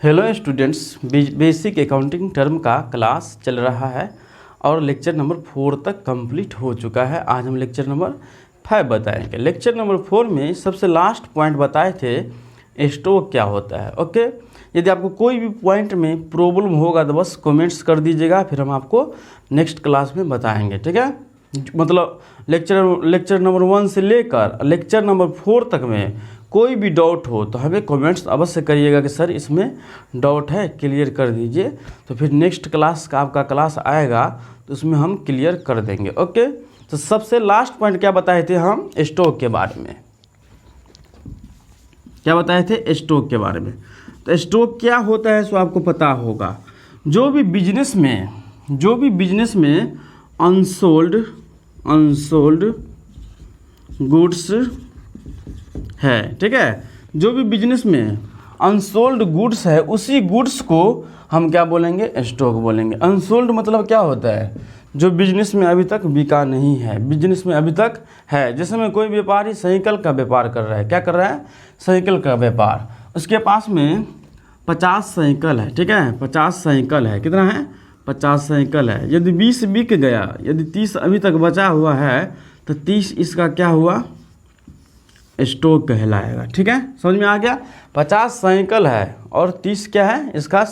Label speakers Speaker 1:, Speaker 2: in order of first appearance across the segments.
Speaker 1: Hello students, basic accounting term का class चल रहा है और लेक्चर नंबर 4 तक कंप्लीट हो चुका है। आज हम लेक्चर नंबर 5 बताएंगे। लेक्चर नंबर 4 में सबसे लास्ट पॉइंट बताए थे स्टॉक क्या होता है। ओके, यदि आपको कोई भी पॉइंट में प्रॉब्लम होगा तो बस कमेंट्स कर दीजिएगा, फिर हम आपको नेक्स्ट क्लास में बताएंगे। ठीक है, मतलब लेक्चर नंबर 1 से लेकर लेक्चर नंबर 4 तक में कोई भी डाउट हो तो हमें कमेंट्स अवश्य करिएगा कि सर इसमें डाउट है, क्लियर कर दीजिए। तो फिर नेक्स्ट क्लास का आपका क्लास आएगा तो उसमें हम क्लियर कर देंगे। ओके, तो सबसे लास्ट पॉइंट क्या बताए थे हम स्टॉक के बारे में, क्या बताए थे स्टॉक के बारे में। तो स्टॉक क्या होता है सो आपको पता होगा। जो भी बिजनेस में अनसोल्ड गुड्स है, ठीक है, जो भी बिजनेस में अनसोल्ड गुड्स है उसी गुड्स को हम क्या बोलेंगे, स्टॉक बोलेंगे। अनसोल्ड मतलब क्या होता है, जो बिजनेस में अभी तक बिका नहीं है, बिजनेस में अभी तक है। जैसे में कोई व्यापारी साइकिल का व्यापार कर रहा है, क्या कर रहा है, साइकिल का व्यापार। उसके पास में 50 साइकिल है, ठीक है, 50 साइकिल है। कितना है, 50 साइकिल है। यदि 20 बिक गया, यदि 30 अभी तक बचा हुआ है तो 30 इसका क्या हुआ, स्टॉक कहलाएगा। ठीक है, समझ में आ गया। 50 साइकिल है और 30 क्या है इसका,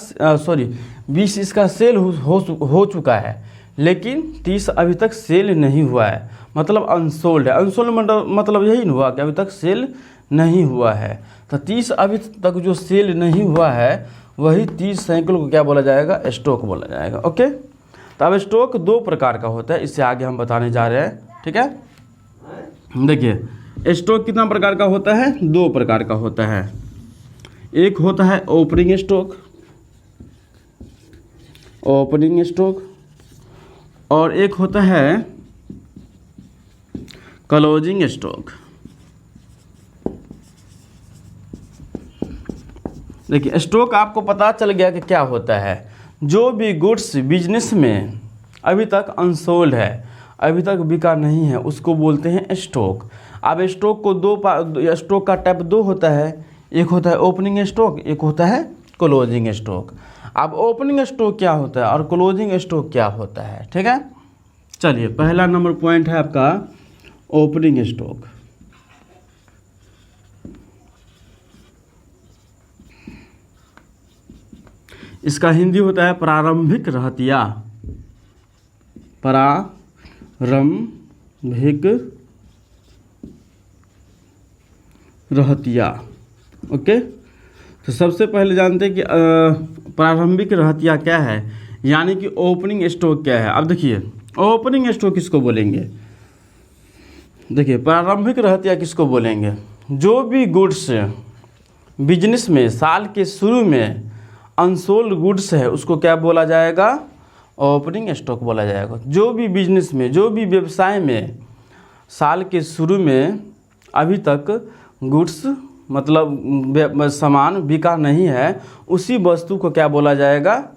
Speaker 1: 20 इसका सेल हो चुका है, लेकिन 30 अभी तक सेल नहीं हुआ है, मतलब अनसोल्ड है। अनसोल्ड मतलब यही नहीं हुआ कि अभी तक सेल नहीं हुआ है। तो 30 अभी तक जो सेल नहीं हुआ है वही 30 साइकिल को क्या बोला जाएगा, स्टॉक बोला जाएगा। ओके, तो अब स्टॉक 2 प्रकार का होता है, इससे आगे हम बताने जा रहे हैं। ठीक है, देखिए स्टॉक कितना प्रकार का होता है, 2 प्रकार का होता है। एक होता है ओपनिंग स्टॉक और एक होता है क्लोजिंग स्टॉक। देखिए स्टॉक आपको पता चल गया कि क्या होता है। जो भी गुड्स बिजनेस में अभी तक अनसोल्ड है, अभी तक बिका नहीं है, उसको बोलते हैं स्टॉक। अब स्टॉक को स्टॉक का टाइप 2 होता है, एक होता है ओपनिंग स्टॉक, एक होता है क्लोजिंग स्टॉक। अब ओपनिंग स्टॉक क्या होता है और क्लोजिंग स्टॉक क्या होता है, ठीक है। चलिए पहला नंबर पॉइंट है आपका ओपनिंग स्टॉक। इसका हिंदी होता है प्रारंभिक रहतिया, प्रारंभिक रहतिया। ओके, तो सबसे पहले जानते हैं कि प्रारंभिक रहतिया क्या है, यानी कि ओपनिंग स्टॉक क्या है। अब देखिए ओपनिंग स्टॉक किसको बोलेंगे, देखिए प्रारंभिक रहतिया किसको बोलेंगे, जो भी गुड्स बिजनेस में साल के शुरू में अनसोल्ड गुड्स है उसको क्या बोला जाएगा, ओपनिंग स्टॉक बोला जाएगा। जो भी बिजनेस में, जो भी व्यवसाय में साल के शुरू में अभी तक गुड्स मतलब सामान बिका नहीं है, उसी वस्तु को क्या बोला जाएगा,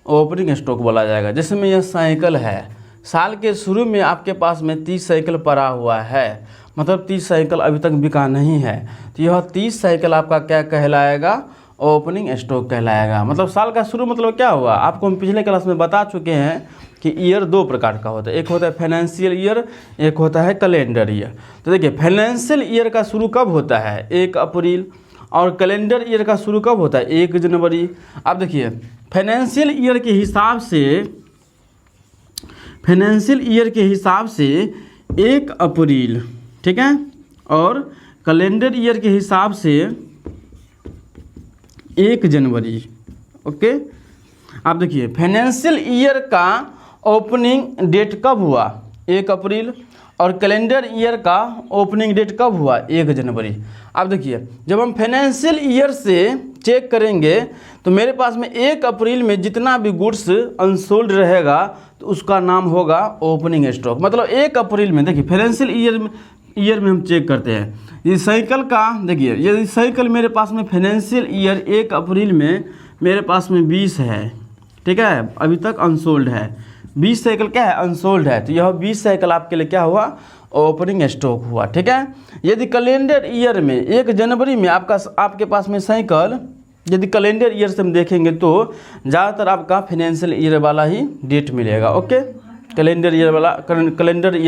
Speaker 1: ओपनिंग स्टॉक बोला जाएगा। जैसे में यह साइकिल है, साल के शुरू में आपके पास में 30 साइकिल पड़ा हुआ है, मतलब 30 साइकिल अभी तक बिका नहीं है, तो यह 30 साइकिल आपका क्या कहलाएगा, ओपनिंग स्टॉक कहलाएगा। मतलब साल का शुरू मतलब क्या हुआ, आपको हम पिछले क्लास में बता चुके हैं कि ईयर 2 प्रकार का होता है, एक होता है फाइनेंशियल ईयर, एक होता है कैलेंडर ईयर। तो देखिए फाइनेंशियल ईयर का शुरू कब होता है, 1 अप्रैल, और कैलेंडर ईयर का शुरू कब होता है, 1 जनवरी। अब देखिए फाइनेंशियल ईयर के हिसाब से 1 अप्रैल, ठीक है, और कैलेंडर ईयर के हिसाब से 1 जनवरी। ओके, अब देखिए फाइनेंशियल ईयर का ओपनिंग डेट कब हुआ, 1 अप्रैल, और कैलेंडर ईयर का ओपनिंग डेट कब हुआ, 1 जनवरी। अब देखिए जब हम फाइनेंशियल ईयर से चेक करेंगे तो मेरे पास में 1 अप्रैल में जितना भी गुड्स अनसोल्ड रहेगा तो उसका नाम होगा ओपनिंग स्टॉक। मतलब 1 अप्रैल में, देखिए फाइनेंशियल ईयर में हम चेक करते हैं ये साइकिल का। देखिए यदि साइकिल मेरे पास में फाइनेंशियल ईयर 1 अप्रैल में मेरे पास में 20 है, ठीक है, अभी तक अनसोल्ड है, 20 साइकिल क्या है, अनसोल्ड है, तो यह 20 साइकिल आपके लिए क्या हुआ, ओपनिंग स्टॉक हुआ। ठीक है, यदि कैलेंडर ईयर में 1 जनवरी में आपके पास में साइकिल यदि कैलेंडर ईयर से हम देखेंगे तो ज़्यादातर आपका फाइनेंशियल ईयर वाला ही डेट मिलेगा। ओके, कैलेंडर ईयर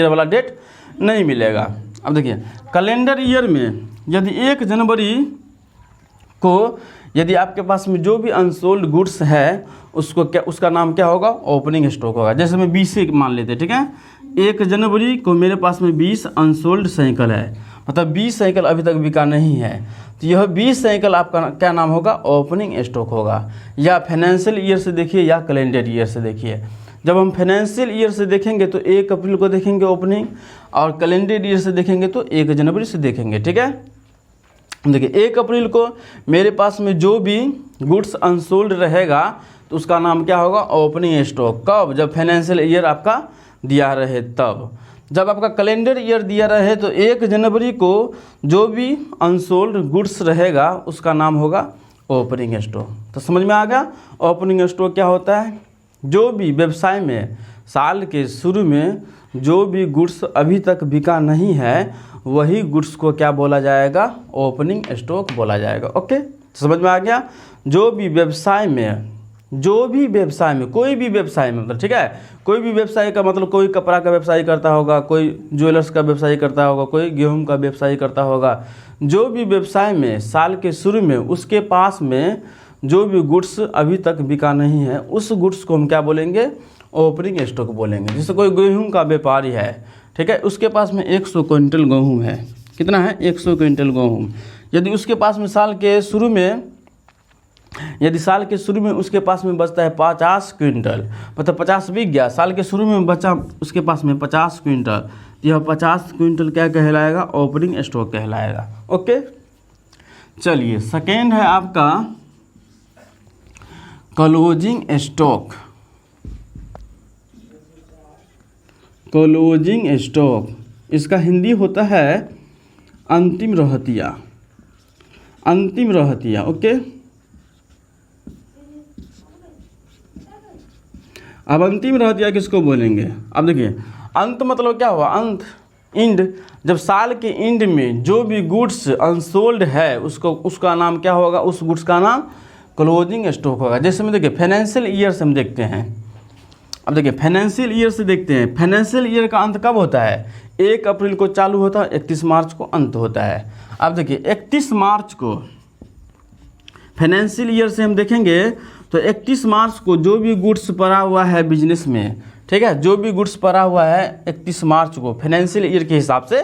Speaker 1: वाला डेट नहीं मिलेगा। अब देखिए कैलेंडर ईयर में यदि 1 जनवरी को यदि आपके पास में जो भी अनसोल्ड गुड्स है उसका नाम क्या होगा, ओपनिंग स्टॉक होगा। जैसे मैं 20 से मान लेते हैं, ठीक है, 1 जनवरी को मेरे पास में 20 अनसोल्ड साइकिल है, मतलब 20 साइकिल अभी तक बिका नहीं है, तो यह 20 साइकिल आपका क्या नाम होगा, ओपनिंग स्टॉक होगा। या फाइनेंशियल ईयर से देखिए या कैलेंडर ईयर से देखिए। जब हम फाइनेंशियल ईयर से देखेंगे तो 1 अप्रैल को देखेंगे ओपनिंग, और कैलेंडर ईयर से देखेंगे तो 1 जनवरी से देखेंगे। ठीक है, देखिए 1 अप्रैल को मेरे पास में जो भी गुड्स अनसोल्ड रहेगा तो उसका नाम क्या होगा, ओपनिंग स्टॉक। कब, जब फाइनेंशियल ईयर आपका दिया रहे तब। जब आपका कैलेंडर ईयर दिया रहे तो 1 जनवरी को जो भी अनसोल्ड गुड्स रहेगा उसका नाम होगा ओपनिंग स्टॉक। तो समझ में आ गया, ओपनिंग स्टॉक क्या होता है, जो भी व्यवसाय में साल के शुरू में जो भी गुड्स अभी तक बिका नहीं है वही गुड्स को क्या बोला जाएगा, ओपनिंग स्टॉक बोला जाएगा। ओके, समझ में आ गया। जो भी व्यवसाय में कोई भी व्यवसाय में, मतलब ठीक है, कोई भी व्यवसाय का मतलब कोई कपड़ा का व्यवसाय करता होगा, कोई ज्वेलर्स का व्यवसाय करता होगा, कोई गेहूं का व्यवसाय करता होगा, जो भी व्यवसाय में साल के शुरू में उसके पास में जो भी गुड्स अभी तक बिका नहीं है उस गुड्स को हम क्या बोलेंगे, ओपनिंग स्टॉक बोलेंगे। जैसे कोई गेहूं का व्यापारी है, ठीक है, उसके पास में 100 क्विंटल गेहूं है, कितना है, 100 क्विंटल गेहूं। यदि उसके पास में साल के शुरू में उसके पास में बचता है 50 क्विंटल, मतलब 50 बिक गया, साल के शुरू में बचा उसके पास में 50 क्विंटल, यह 50 क्विंटल क्या कहलाएगा, ओपनिंग स्टॉक कहलाएगा। ओके, चलिए सेकेंड है आपका क्लोजिंग स्टॉक। क्लोजिंग स्टॉक इसका हिंदी होता है अंतिम रहतिया, अंतिम रहतिया। ओके, अब अंतिम रहतिया किसको बोलेंगे, अब देखिए अंत मतलब क्या हुआ, अंत, इंड। जब साल के इंड में जो भी गुड्स अनसोल्ड है उसका नाम क्या होगा, उस गुड्स का नाम क्लोजिंग स्टॉक होगा। जैसे में देखिए फाइनेंशियल ईयर से हम देखते हैं, अब देखिए फाइनेंशियल ईयर से देखते हैं, फाइनेंशियल ईयर का अंत कब होता है, 1 अप्रैल को चालू होता है, 31 मार्च को अंत होता है। अब देखिए 31 मार्च को फाइनेंशियल ईयर से हम देखेंगे तो 31 मार्च को जो भी गुड्स पड़ा हुआ है बिजनेस में, ठीक है, जो भी गुड्स पड़ा हुआ है 31 मार्च को फाइनेंशियल ईयर के हिसाब से,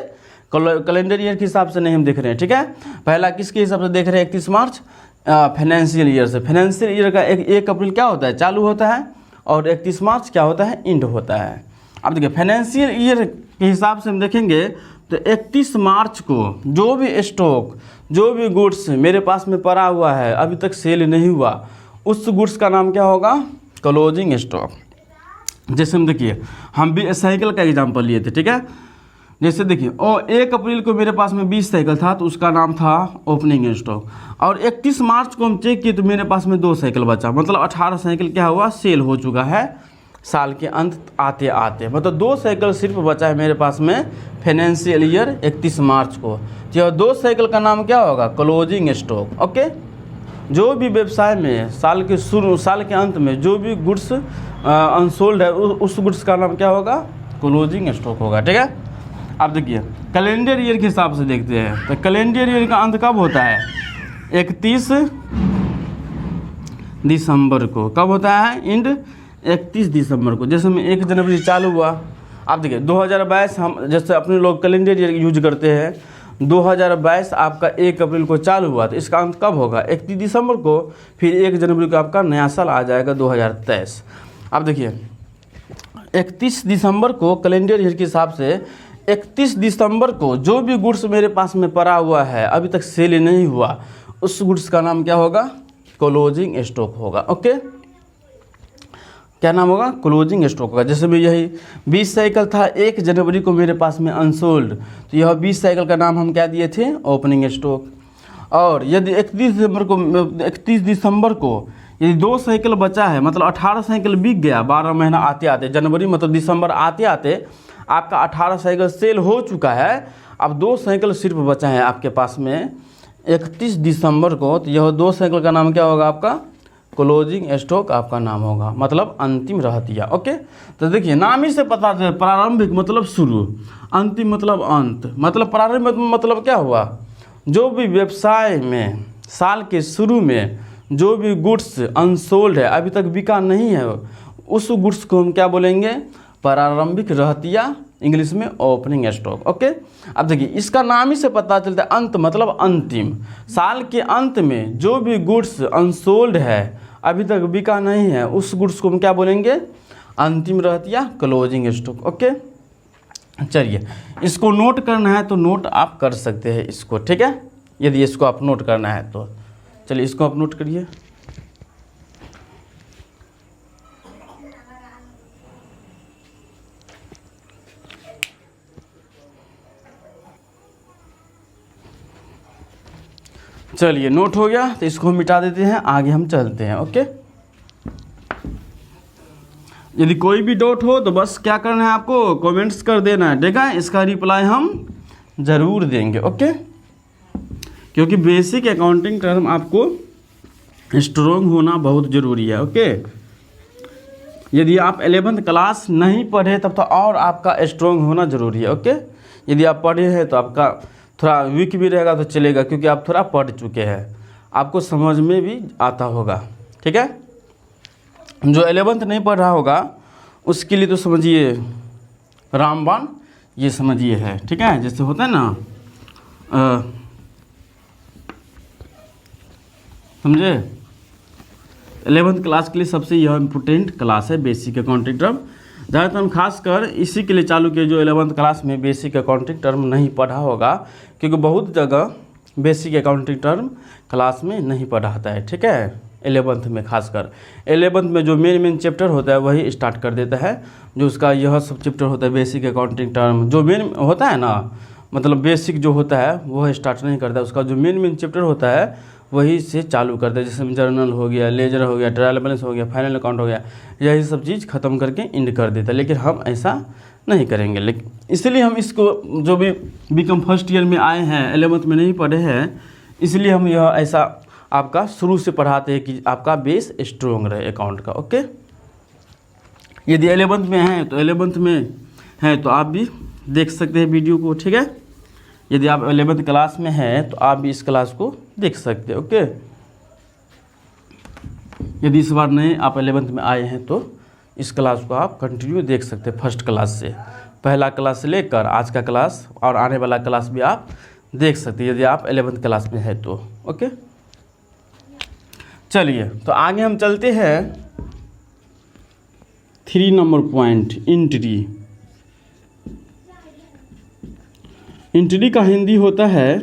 Speaker 1: कैलेंडर ईयर के हिसाब से नहीं हम देख रहे हैं। ठीक है, पहला किसके हिसाब से देख रहे हैं, 31 मार्च फाइनेंशियल ईयर से। फाइनेंशियल ईयर का 1 अप्रैल क्या होता है, चालू होता है, और 31 मार्च क्या होता है, एंड होता है। अब देखिए फाइनेंशियल ईयर के हिसाब से हम देखेंगे तो 31 मार्च को जो भी स्टॉक, जो भी गुड्स मेरे पास में पड़ा हुआ है अभी तक सेल नहीं हुआ, उस गुड्स का नाम क्या होगा, क्लोजिंग स्टॉक। जैसे हम देखिए हम भी साइकिल का एग्जांपल लिए थे, ठीक है, जैसे देखिए 1 अप्रैल को मेरे पास में 20 साइकिल था तो उसका नाम था ओपनिंग स्टॉक, और 31 मार्च को हम चेक किए तो मेरे पास में 2 साइकिल बचा, मतलब 18 साइकिल क्या हुआ, सेल हो चुका है साल के अंत आते आते, मतलब 2 साइकिल सिर्फ बचा है मेरे पास में फाइनेंशियल ईयर 31 मार्च को। तो 2 साइकिल का नाम क्या होगा, क्लोजिंग स्टॉक। ओके, जो भी व्यवसाय में साल के अंत में जो भी गुड्स अनसोल्ड है उस गुड्स का नाम क्या होगा, क्लोजिंग स्टॉक होगा। ठीक है, अब देखिए कैलेंडर ईयर के हिसाब से देखते हैं तो कैलेंडर ईयर का अंत कब होता है, 31 दिसंबर को। कब होता है, एंड 31 दिसंबर को। जैसे में 1 जनवरी चालू हुआ, आप देखिए 2022 हम जैसे अपने लोग कैलेंडर ईयर यूज करते हैं, 2022 आपका 1 अप्रैल को चालू हुआ तो इसका अंत कब होगा, 31 दिसंबर को, फिर 1 जनवरी को आपका नया साल आ जाएगा 2023। अब देखिए 31 दिसंबर को कैलेंडर ईयर के हिसाब से 31 दिसंबर को जो भी गुड्स मेरे पास में पड़ा हुआ है अभी तक सेल नहीं हुआ उस गुड्स का नाम क्या होगा, क्लोजिंग स्टॉक होगा। ओके, क्या नाम होगा, क्लोजिंग स्टॉक होगा। जैसे भी यही 20 साइकिल था 1 जनवरी को मेरे पास में अनसोल्ड, तो यह 20 साइकिल का नाम हम क्या दिए थे, ओपनिंग स्टॉक। और यदि 31 दिसंबर को यदि 2 साइकिल बचा है, मतलब 18 साइकिल बिक गया, 12 महीना आते आते, जनवरी मतलब दिसंबर आते आते आपका 18 साइकिल सेल हो चुका है, अब 2 साइकिल सिर्फ बचा है आपके पास में 31 दिसंबर को, तो यह 2 साइकिल का नाम क्या होगा आपका? क्लोजिंग स्टॉक आपका नाम होगा, मतलब अंतिम रहतिया। ओके, तो देखिए नाम ही से पता चले, प्रारंभिक मतलब शुरू, अंतिम मतलब अंत, मतलब प्रारंभिक मतलब क्या हुआ? जो भी व्यवसाय में साल के शुरू में जो भी गुड्स अनसोल्ड है, अभी तक बिका नहीं है, उस गुड्स को हम क्या बोलेंगे? प्रारंभिक रहतिया, इंग्लिश में ओपनिंग स्टॉक। ओके, अब देखिए इसका नाम ही से पता चलता है, अंत मतलब अंतिम, साल के अंत में जो भी गुड्स अनसोल्ड है, अभी तक बिका नहीं है, उस गुड्स को हम क्या बोलेंगे? अंतिम रहतिया, क्लोजिंग स्टॉक। ओके, चलिए इसको नोट करना है तो नोट आप कर सकते हैं इसको, ठीक है, यदि इसको आप नोट करना है तो। चलिए इसको आप नोट करिए। चलिए नोट हो गया, तो इसको हम मिटा देते हैं, आगे हम चलते हैं। ओके, यदि कोई भी डाउट हो तो बस क्या करना है आपको? कमेंट्स कर देना है, ठीक है, इसका रिप्लाई हम ज़रूर देंगे। ओके, क्योंकि बेसिक अकाउंटिंग टर्म आपको स्ट्रॉन्ग होना बहुत ज़रूरी है। ओके, यदि आप 11th क्लास नहीं पढ़े तब तो और आपका स्ट्रॉन्ग होना ज़रूरी है। ओके, यदि आप पढ़े हैं तो आपका थोड़ा वीक भी रहेगा तो चलेगा, क्योंकि आप थोड़ा पढ़ चुके हैं, आपको समझ में भी आता होगा। ठीक है, जो 11th नहीं पढ़ रहा होगा उसके लिए तो समझिए रामबाण, ये समझिए है, ठीक है, जैसे होता है ना, समझे, 11th क्लास के लिए सबसे यह इम्पोर्टेंट क्लास है, बेसिक अकाउंटिंग टर्म। ज़्यादातर हम खासकर इसी के लिए चालू किए जो 11th क्लास में बेसिक अकाउंटिंग टर्म नहीं पढ़ा होगा, क्योंकि बहुत जगह बेसिक अकाउंटिंग टर्म क्लास में नहीं पढ़ाता है। ठीक है, 11th में खासकर 11th में जो मेन चैप्टर होता है वही स्टार्ट कर देता है, जो उसका यह सब चैप्टर होता है बेसिक अकाउंटिंग टर्म, जो मेन होता है ना, मतलब बेसिक जो होता है वह स्टार्ट नहीं करता है, उसका जो मेन चैप्टर होता है वही से चालू करते हैं, जैसे जर्नल हो गया, लेजर हो गया, ट्रायल बैलेंस हो गया, फाइनल अकाउंट हो गया, यही सब चीज़ ख़त्म करके इंड कर देता है। लेकिन हम ऐसा नहीं करेंगे, लेकिन इसलिए हम इसको जो भी बीकॉम फर्स्ट ईयर में आए हैं 11th में नहीं पढ़े हैं, इसलिए हम यह ऐसा आपका शुरू से पढ़ाते हैं कि आपका बेस स्ट्रॉन्ग रहे अकाउंट का। ओके, यदि 11th में हैं तो 11th में हैं तो आप भी देख सकते हैं वीडियो को। ठीक है, यदि आप 11th क्लास में हैं तो आप भी इस क्लास को देख सकते हैं। ओके, यदि इस बार नए आप 11th में आए हैं तो इस क्लास को आप कंटिन्यू देख सकते हैं, फर्स्ट क्लास से, पहला क्लास से लेकर आज का क्लास और आने वाला क्लास भी आप देख सकते हैं यदि आप 11th क्लास में है तो। ओके, चलिए तो आगे हम चलते हैं 3 नंबर पॉइंट, इंट्री। इंट्री का हिंदी होता है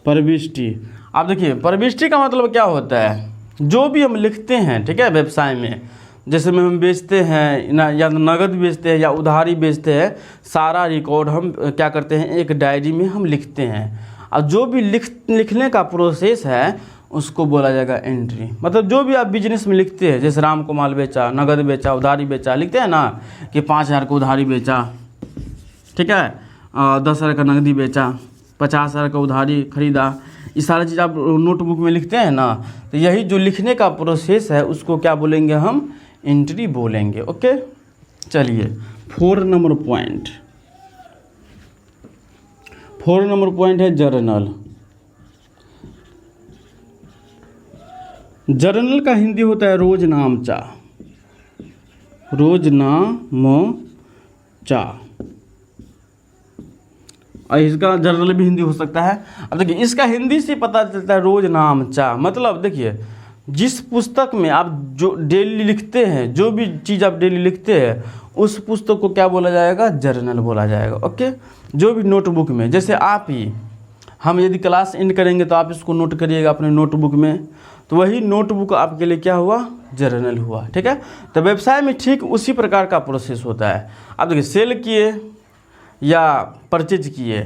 Speaker 1: प्रविष्टि। आप देखिए प्रविष्टि का मतलब क्या होता है? जो भी हम लिखते हैं, ठीक है, व्यवसाय में, जैसे में हम बेचते हैं ना, या नगद बेचते हैं या उधारी बेचते हैं, सारा रिकॉर्ड हम क्या करते हैं, एक डायरी में हम लिखते हैं, और जो भी लिखने का प्रोसेस है उसको बोला जाएगा एंट्री। मतलब जो भी आप बिजनेस में लिखते हैं, जैसे राम को माल बेचा, नगद बेचा, उधारी बेचा, लिखते हैं ना कि 5,000 का उधारी बेचा, ठीक है, 10,000 का नगदी बेचा, 50,000 का उधारी खरीदा, ये सारी चीज़ आप नोटबुक में लिखते हैं ना, तो यही जो लिखने का प्रोसेस है उसको क्या बोलेंगे हम? एंट्री बोलेंगे। ओके, चलिए 4 नंबर पॉइंट, 4 नंबर पॉइंट है जर्नल। जर्नल का हिंदी होता है रोजनामचा, रोजनामचा, और इसका जर्नल भी हिंदी हो सकता है। अब देखिए इसका हिंदी से पता चलता है रोजनामचा, मतलब देखिए जिस पुस्तक में आप जो डेली लिखते हैं, जो भी चीज़ आप डेली लिखते हैं, उस पुस्तक को क्या बोला जाएगा? जर्नल बोला जाएगा। ओके, जो भी नोटबुक में, जैसे आप ही, हम यदि क्लास एंड करेंगे तो आप इसको नोट करिएगा अपने नोटबुक में, तो वही नोटबुक आपके लिए क्या हुआ? जर्नल हुआ। ठीक है, तो व्यवसाय में ठीक उसी प्रकार का प्रोसेस होता है। आप देखिए सेल किए या परचेज किए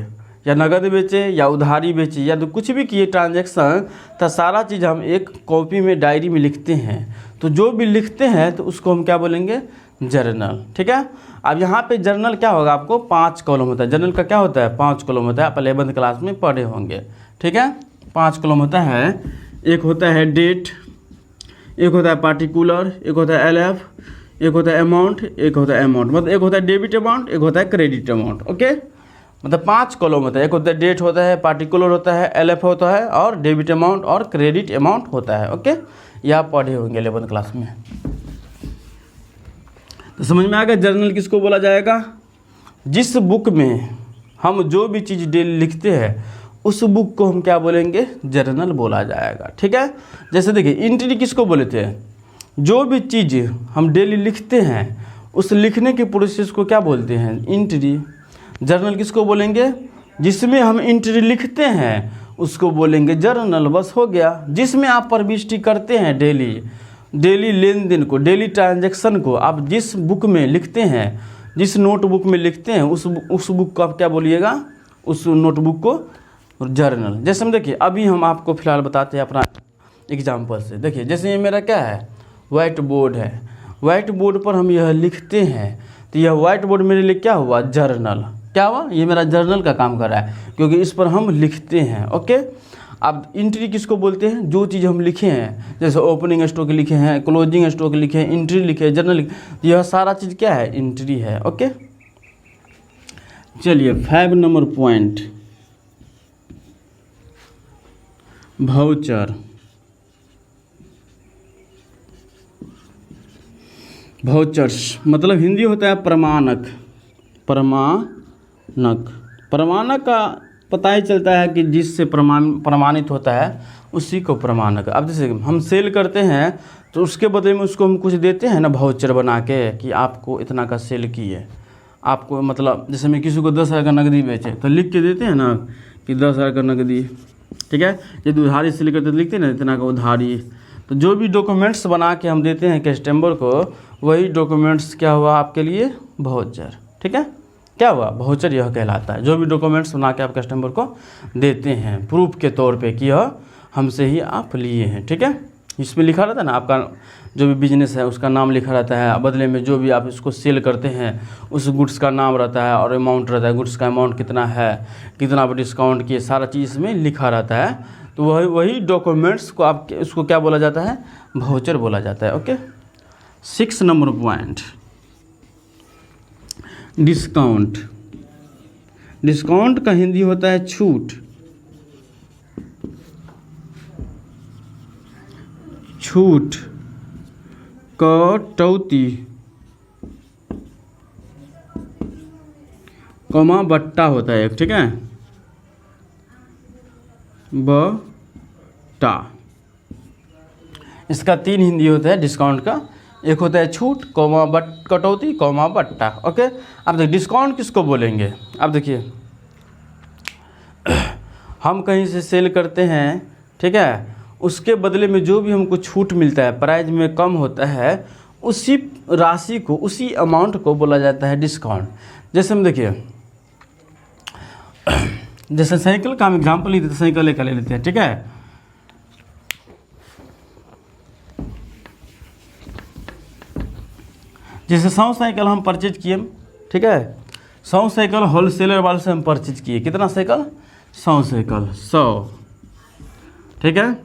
Speaker 1: या नगद बेचे या उधारी बेचे या तो कुछ भी किए ट्रांजैक्शन, तो सारा चीज़ हम एक कॉपी में, डायरी में लिखते हैं। तो जो भी लिखते हैं तो उसको हम क्या बोलेंगे? जर्नल, ठीक है। अब यहाँ पे जर्नल क्या होगा, आपको 5 कॉलम होता है। जर्नल का क्या होता है, 5 कॉलम होता है। आप 11th क्लास में पढ़े होंगे, ठीक है। 5 कॉलम होता है। एक होता है डेट, एक होता है पार्टिकुलर, एक होता है LF, एक होता है अमाउंट, एक होता है अमाउंट। मतलब एक होता है डेबिट अमाउंट, एक होता है क्रेडिट अमाउंट, ओके। मतलब 5 कॉलम होता है। एक होता है डेट होता है, पार्टिकुलर होता है, LF होता है और डेबिट अमाउंट और क्रेडिट अमाउंट होता है, ओके। ये आप पढ़े होंगे 11th क्लास में। तो समझ में आ गया जर्नल किसको बोला जाएगा। जिस बुक में हम जो भी चीज़ डेली लिखते हैं उस बुक को हम क्या बोलेंगे, जर्नल बोला जाएगा, ठीक है। जैसे देखिए इंट्री किसको बोले थे, जो भी चीज़ हम डेली लिखते हैं उस लिखने के प्रोसेस को क्या बोलते हैं, इंट्री। जर्नल किसको बोलेंगे, जिसमें हम इंट्री लिखते हैं उसको बोलेंगे जर्नल, बस हो गया। जिसमें आप प्रविष्टि करते हैं डेली लेन देन को, डेली ट्रांजैक्शन को आप जिस बुक में लिखते हैं, जिस नोटबुक में लिखते हैं उस बुक को आप क्या बोलिएगा, उस नोटबुक को जर्नल। जैसे हम देखिए अभी हम आपको फिलहाल बताते हैं अपना एग्जाम्पल से। देखिए जैसे ये मेरा क्या है, वाइट बोर्ड है। वाइट बोर्ड पर हम यह लिखते हैं तो यह वाइट बोर्ड मेरे लिए क्या हुआ, जर्नल। क्या हुआ, ये मेरा जर्नल का काम कर रहा है क्योंकि इस पर हम लिखते हैं, ओके। अब इंट्री किसको बोलते हैं, जो चीज़ हम लिखे हैं, जैसे ओपनिंग स्टॉक लिखे हैं, क्लोजिंग स्टॉक लिखे हैं, इंट्री लिखे हैं, जर्नल लिखे, यह सारा चीज़ क्या है, इंट्री है, ओके। चलिए 5 नंबर पॉइंट, वाउचर। वाउचर्स मतलब हिंदी होता है प्रमाणक। प्रमाणक का पता ही चलता है कि जिससे प्रमाणित होता है उसी को प्रमाणक। अब जैसे हम सेल करते हैं तो उसके बदले में उसको हम कुछ देते हैं ना, वाउचर बना के कि आपको इतना का सेल किए। आपको मतलब जैसे मैं किसी को 10,000 का नकदी बेचे तो लिख के देते हैं ना कि 10,000 का नकदी, ठीक है। यदि उधारी सेल करते तो लिखते हैं ना इतना का उधारी। तो जो भी डॉक्यूमेंट्स बना के हम देते हैं कस्टमर को, वही डॉक्यूमेंट्स क्या हुआ आपके लिए, वाउचर, ठीक है। क्या हुआ, वाउचर यह कहलाता है। जो भी डॉक्यूमेंट्स बना के आप कस्टमर को देते हैं प्रूफ के तौर पे कि यह हमसे ही आप लिए हैं, ठीक है। इसमें लिखा रहता है ना आपका जो भी बिजनेस है उसका नाम लिखा रहता है, बदले में जो भी आप इसको सेल करते हैं उस गुड्स का नाम रहता है और अमाउंट रहता है, गुड्स का अमाउंट कितना है, कितना डिस्काउंट किए, सारा चीज़ इसमें लिखा रहता है। तो वही डॉक्यूमेंट्स को आप उसको क्या बोला जाता है, वाउचर बोला जाता है, okay. 6 number point, discount. Discount का हिंदी होता है छूट। छूट, कटौती, कॉमा बट्टा होता है एक, ठीक है, बट्टा। इसका 3 हिंदी होता है डिस्काउंट का। एक होता है छूट, कॉमा कटौती, कॉमा बट्टा, ओके। अब देखिए डिस्काउंट किसको बोलेंगे। अब देखिए हम कहीं से सेल करते हैं, ठीक है, उसके बदले में जो भी हमको छूट मिलता है, प्राइस में कम होता है, उसी राशि को, उसी अमाउंट को बोला जाता है डिस्काउंट। जैसे हम देखिए जैसे साइकिल का हम एग्जाम्पल लेते हैं, साइकिल एक ले लेते हैं, ठीक है। जैसे 100 साइकिल हम परचेज किए, ठीक है। 100 साइकिल होलसेलर वाले से हम परचेज किए। कितना साइकिल, 100 साइकिल, 100, ठीक है।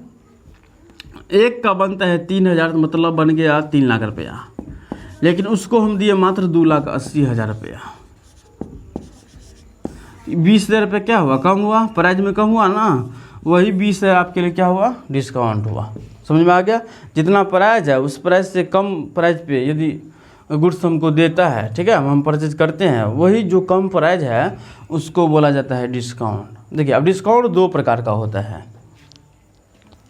Speaker 1: एक का बनता है 3,000, मतलब बन गया 3 लाख रुपया, लेकिन उसको हम दिए मात्र 2,80,000 रुपया। 20,000 रुपये क्या हुआ, कम हुआ, प्राइस में कम हुआ ना। वही 20,000 आपके लिए क्या हुआ, डिस्काउंट हुआ। समझ में आ गया। जितना प्राइस है उस प्राइस से कम प्राइस पे यदि गुड्स हमको देता है, ठीक है, हम परचेज करते हैं, वही जो कम प्राइस है उसको बोला जाता है डिस्काउंट। देखिए अब डिस्काउंट 2 प्रकार का होता है।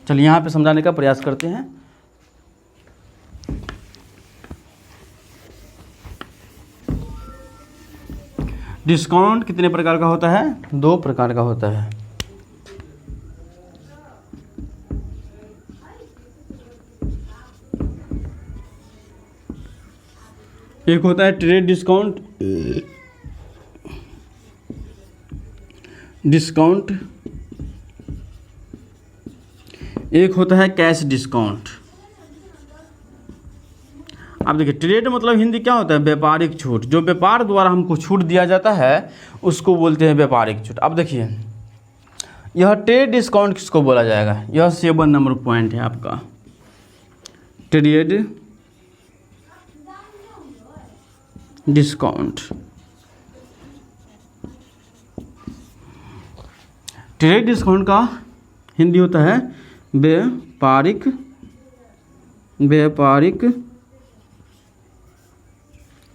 Speaker 1: चलिए यहाँ पे समझाने का प्रयास करते हैं। डिस्काउंट कितने प्रकार का होता है, 2 प्रकार का होता है। एक होता है ट्रेड डिस्काउंट, एक होता है कैश डिस्काउंट। आप देखिए ट्रेड मतलब हिंदी क्या होता है, व्यापारिक छूट। जो व्यापार द्वारा हमको छूट दिया जाता है उसको बोलते हैं व्यापारिक छूट। अब देखिए यह ट्रेड डिस्काउंट किसको बोला जाएगा, यह 7 नंबर पॉइंट है आपका। ट्रेड डिस्काउंट, ट्रेड डिस्काउंट का हिंदी होता है व्यापारिक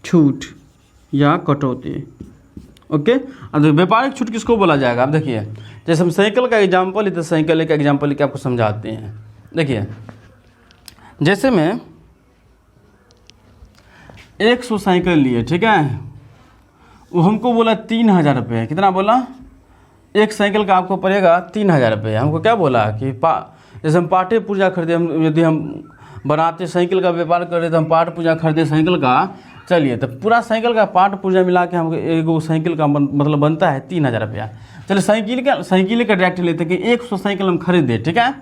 Speaker 1: छूट या कटौती। ओके, अब व्यापारिक छूट किसको बोला जाएगा। अब देखिए जैसे हम साइकिल का एग्जांपल तो साइकिल का एग्जांपल लेके आपको समझाते हैं। देखिए जैसे मैं 100 साइकिल लिए, ठीक है, वो हमको बोला 3000 रुपये। कितना बोला, एक साइकिल का आपको पड़ेगा 3000 रुपये। हमको क्या बोला कि जैसे हम पाठ्य पूजा खरीदे, हम यदि हम बनाते साइकिल का व्यापार कर रहे तो हम पाठ पूजा खरीदे साइकिल का, चलिए तो पूरा साइकिल का पाठ पूजा मिला के हमको एगो साइकिल का मतलब बनता है 3000 रुपया। चलिए साइकिल का डायरेक्ट लेते हैं कि 100 साइकिल हम खरीदे, ठीक है,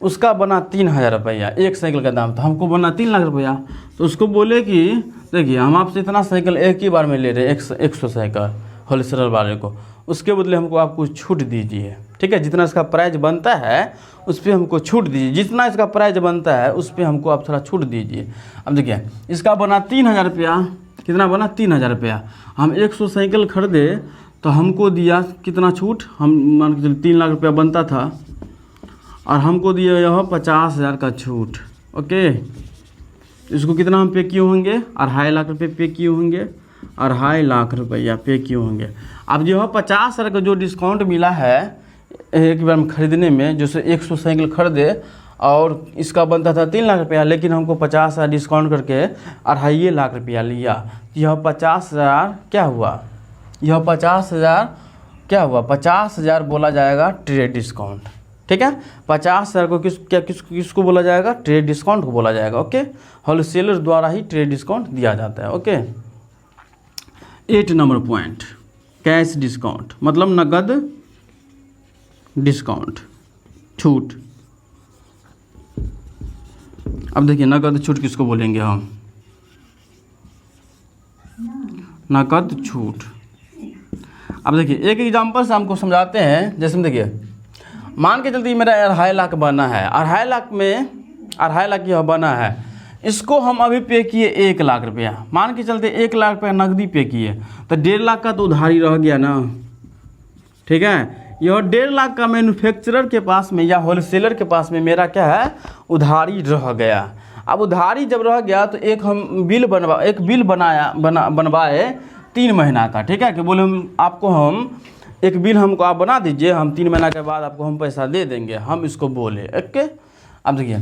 Speaker 1: उसका बना 3000 रुपया एक साइकिल का दाम, तो हमको बना 3 लाख रुपया। तो उसको बोले कि देखिए हम आपसे इतना साइकिल एक ही बार में ले रहे हैं, 100 साइकिल होलसेलर वाले को, उसके बदले हमको आप कुछ छूट दीजिए, ठीक है, जितना इसका प्राइस बनता है उस पर हमको छूट दीजिए, जितना इसका प्राइस बनता है उस पर हमको आप थोड़ा छूट दीजिए। अब देखिए इसका बना 3000 रुपया, कितना बना 3000 रुपया। हम 100 साइकिल खरीदे तो हमको दिया कितना छूट, हम मान के चलिए 3 लाख रुपया बनता था और हमको दिया यह 50,000 का छूट। ओके, इसको कितना हम पे किए होंगे, 2.5 लाख रुपये पे किए होंगे, 2.5 लाख रुपया पे किए होंगे। अब जो 50,000 का जो डिस्काउंट मिला है एक बार में खरीदने में, जैसे 100 साइकिल खरीदे और इसका बनता था 3 लाख रुपया, लेकिन हमको 50,000 डिस्काउंट करके 2.5 लाख रुपया लिया, तो यह 50,000 क्या हुआ, यह 50,000 क्या हुआ, 50,000 बोला जाएगा ट्रेड डिस्काउंट। ठीक है, 50,000 को किसको बोला जाएगा, ट्रेड डिस्काउंट को बोला जाएगा। ओके, होलसेलर द्वारा ही ट्रेड डिस्काउंट दिया जाता है। Okay, 8 number point, cash discount मतलब नगद डिस्काउंट छूट। अब देखिए नगद छूट किसको बोलेंगे हम, नगद छूट। अब देखिए एक एग्जांपल से हमको समझाते हैं। जैसे देखिए मान के चलते मेरा 2.5 लाख बना है, 2.5 लाख में 2.5 लाख यह बना है, इसको हम अभी पे किए 1 लाख रुपया, मान के चलते 1 लाख रुपया नकदी पे किए, तो 1.5 लाख का तो उधारी रह गया ना। ठीक है, यह 1.5 लाख का मैन्युफैक्चरर के पास में या होलसेलर के पास में मेरा क्या है, उधारी रह गया। अब उधारी जब रह गया तो एक बिल बनवाए 3 महीना का। ठीक है, कि बोले आपको हम एक बिल हमको आप बना दीजिए, हम 3 महीना के बाद आपको हम पैसा दे देंगे, हम इसको बोले। ओके, अब देखिए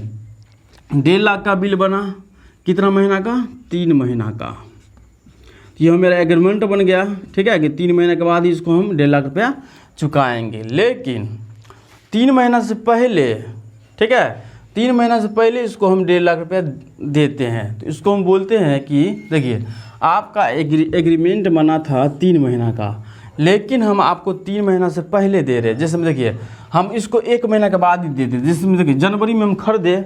Speaker 1: 1.5 लाख का बिल बना, कितना महीना का, 3 महीना का। यह मेरा एग्रीमेंट बन गया। ठीक है, कि 3 महीने के बाद ही इसको हम 1.5 लाख रुपया चुकाएंगे। लेकिन 3 महीना से पहले, ठीक है, 3 महीना से पहले इसको हम 1.5 लाख रुपया देते हैं, तो इसको हम बोलते हैं कि देखिए आपका एग्रीमेंट बना था 3 महीना का, लेकिन हम आपको 3 महीना से पहले दे रहे हैं। जैसे में देखिए हम इसको 1 महीना के बाद ही देते, जैसे में देखिए जनवरी में हम खरीदे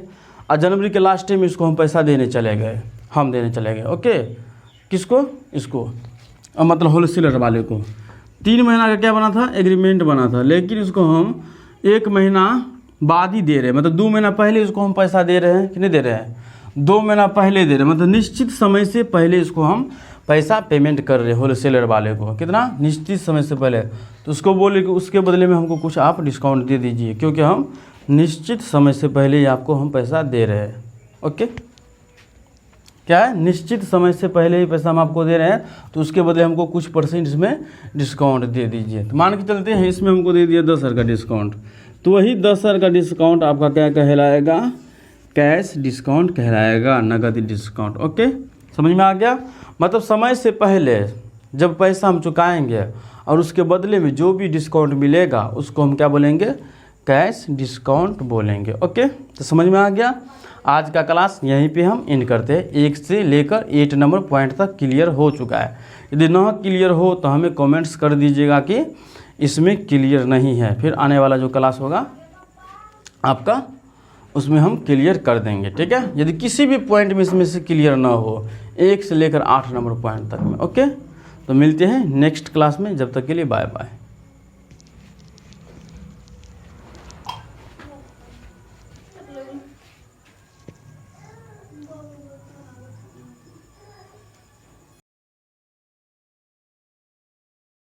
Speaker 1: और जनवरी के लास्ट में इसको हम पैसा देने चले गए, हम देने चले गए। ओके, किसको, इसको मतलब होलसेलर वाले को। 3 महीना का क्या बना था, एग्रीमेंट बना था, लेकिन इसको हम 1 महीना बाद ही दे रहे हैं, मतलब 2 महीना पहले इसको हम पैसा दे रहे हैं कि नहीं दे रहे हैं, 2 महीना पहले दे रहे हैं, मतलब निश्चित समय से पहले इसको हम पैसा पेमेंट कर रहे हैं होलसेलर वाले को। कितना, निश्चित समय से पहले। तो उसको बोले कि उसके बदले में हमको कुछ आप डिस्काउंट दे दीजिए, क्योंकि हम निश्चित समय से पहले ही आपको हम पैसा दे रहे हैं। ओके, क्या है, निश्चित समय से पहले ही पैसा हम आपको दे रहे हैं, तो उसके बदले हमको कुछ % इसमें डिस्काउंट दे दीजिए। तो मान के चलते हैं इसमें हमको दे दिया 10,000 का डिस्काउंट, तो वही 10,000 का डिस्काउंट आपका क्या कहलाएगा, कैश डिस्काउंट कहलाएगा, नगद डिस्काउंट। ओके, समझ में आ गया। मतलब समय से पहले जब पैसा हम चुकाएंगे और उसके बदले में जो भी डिस्काउंट मिलेगा उसको हम क्या बोलेंगे, कैश डिस्काउंट बोलेंगे। ओके, तो समझ में आ गया। आज का क्लास यहीं पे हम एंड करते हैं। 1 से लेकर 8 नंबर पॉइंट तक क्लियर हो चुका है। यदि ना क्लियर हो तो हमें कमेंट्स कर दीजिएगा कि इसमें क्लियर नहीं है, फिर आने वाला जो क्लास होगा आपका उसमें हम क्लियर कर देंगे, ठीक है। यदि किसी भी पॉइंट में इसमें से क्लियर ना हो, 1 से लेकर 8 नंबर पॉइंट तक में, ओके। तो मिलते हैं नेक्स्ट क्लास में, जब तक के लिए बाय बाय।
Speaker 2: मतलब